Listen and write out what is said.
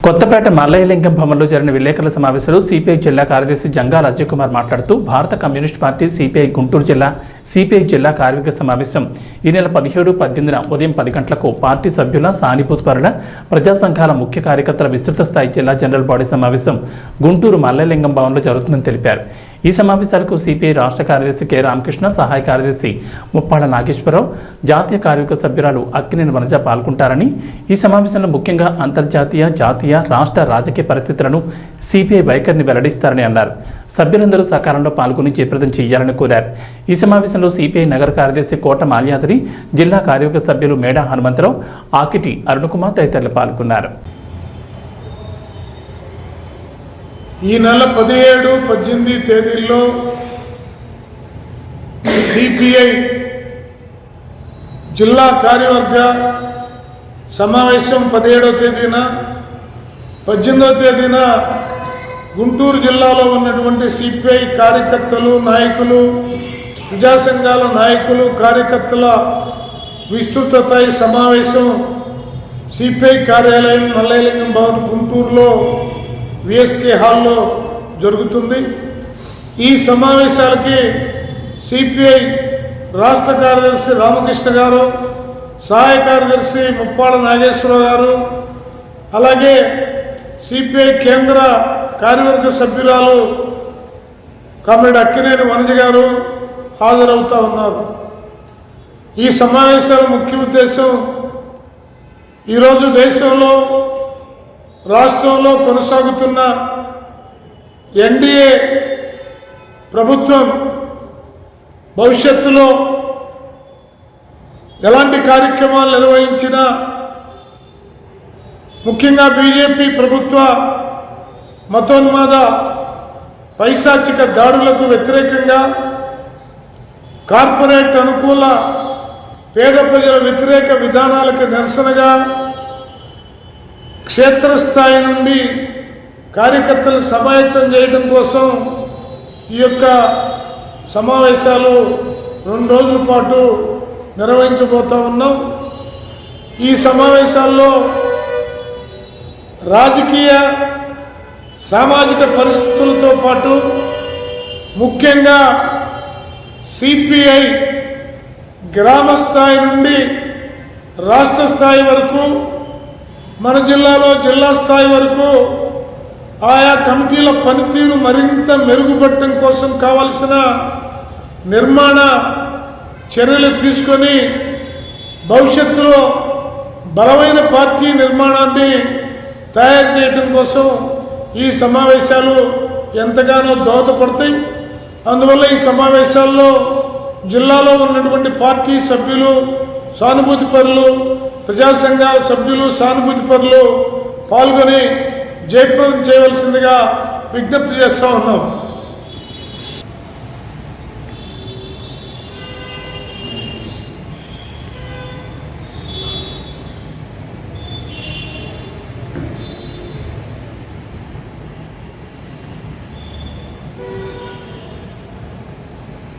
కొత్తపేట మల్లయ్యలింగం భవన్లో జరిగిన విలేకరుల సమావేశంలో సిపిఐ జిల్లా కార్యదర్శి జంగాల అజయ్ కుమార్ మాట్లాడుతూ భారత కమ్యూనిస్ట్ పార్టీ సిపిఐ గుంటూరు జిల్లా సిపిఐ జిల్లా కార్యవర్గ సమావేశం ఈ నెల 17-18 ఉదయం 10 గంటలకు పార్టీ సభ్యుల సానుభూతిపరుల ప్రజా సంఘాల ముఖ్య కార్యకర్తల విస్తృత స్థాయి జిల్లా జనరల్ బాడీ సమావేశం గుంటూరు మల్లయ్యలింగం భవన్లో జరుగుతుందని తెలిపారు. ఈ సమావేశాలకు సిపిఐ రాష్ట్ర కార్యదర్శి కె రామకృష్ణ, సహాయ కార్యదర్శి ముప్పాళ్ల నాగేశ్వరరావు, జాతీయ కార్యవర్గ సభ్యురాలు అక్కినేని వనజ పాల్గొంటారని, ఈ సమావేశంలో ముఖ్యంగా అంతర్జాతీయ, జాతీయ, రాష్ట్ర రాజకీయ పరిస్థితులను సిపిఐ వైఖరిని వెల్లడిస్తారని అన్నారు. సభ్యులందరూ సకాలంలో పాల్గొని జయప్రదం చేయాలని కోరారు. ఈ సమావేశంలో సిపిఐ నగర కార్యదర్శి కోట మాల్యాద్రి, జిల్లా కార్యవర్గ సభ్యులు మేడా హనుమంతరావు, ఆకిటి అరుణకుమార్ తదితరులు పాల్గొన్నారు. ఈ నెల 17-18 తేదీల్లో సిపిఐ జిల్లా కార్యవర్గ సమావేశం 17వ తేదీన, 18వ తేదీన గుంటూరు జిల్లాలో ఉన్నటువంటి సిపిఐ కార్యకర్తలు, నాయకులు, ప్రజా సంఘాల నాయకులు, కార్యకర్తల విస్తృత స్థాయి సమావేశం సిపిఐ కార్యాలయం మల్లయ్యలింగం భవన్ గుంటూరులో విఎస్కే హాల్లో జరుగుతుంది. ఈ సమావేశాలకి సిపిఐ రాష్ట్ర కార్యదర్శి రామకృష్ణ గారు, సహాయ కార్యదర్శి ముప్పాళ్ల నాగేశ్వరరావు గారు, అలాగే సిపిఐ కేంద్ర కార్యవర్గ సభ్యురాలు కామ్రేడ్ అక్కినేని వనజ గారు హాజరవుతూ ఉన్నారు. ఈ సమావేశాల ముఖ్య ఉద్దేశం ఈరోజు దేశంలో, రాష్ట్రంలో కొనసాగుతున్న ఎన్డీఏ ప్రభుత్వం భవిష్యత్తులో ఎలాంటి కార్యక్రమాలు నిర్వహించినా, ముఖ్యంగా బీజేపీ ప్రభుత్వ మతోన్మాద పైశాచిక దాడులకు వ్యతిరేకంగా, కార్పొరేట్ అనుకూల పేద ప్రజల వ్యతిరేక విధానాలకు నిరసనగా క్షేత్రస్థాయి నుండి కార్యకర్తలను సమాయత్తం చేయడం కోసం ఈ యొక్క సమావేశాలు 2 రోజుల పాటు నిర్వహించబోతూ ఉన్నాం. ఈ సమావేశాల్లో రాజకీయ, సామాజిక పరిస్థితులతో పాటు ముఖ్యంగా సిపిఐ గ్రామ స్థాయి నుండి రాష్ట్ర స్థాయి వరకు, మన జిల్లాలో జిల్లా స్థాయి వరకు ఆయా కమిటీల పనితీరు మరింత మెరుగుపడటం కోసం కావలసిన నిర్మాణ చర్యలు తీసుకొని భవిష్యత్తులో బలమైన పార్టీ నిర్మాణాన్ని తయారు చేయడం కోసం ఈ సమావేశాలు ఎంతగానో దోహదపడతాయి. అందువల్ల ఈ సమావేశాల్లో జిల్లాలో ఉన్నటువంటి పార్టీ సభ్యులు, సానుభూతిపరులు, ప్రజా సంఘాల సభ్యులు, సానుభూతిపరులు పాల్గొని జయప్రదం చేయవలసిందిగా విజ్ఞప్తి చేస్తూ ఉన్నాం.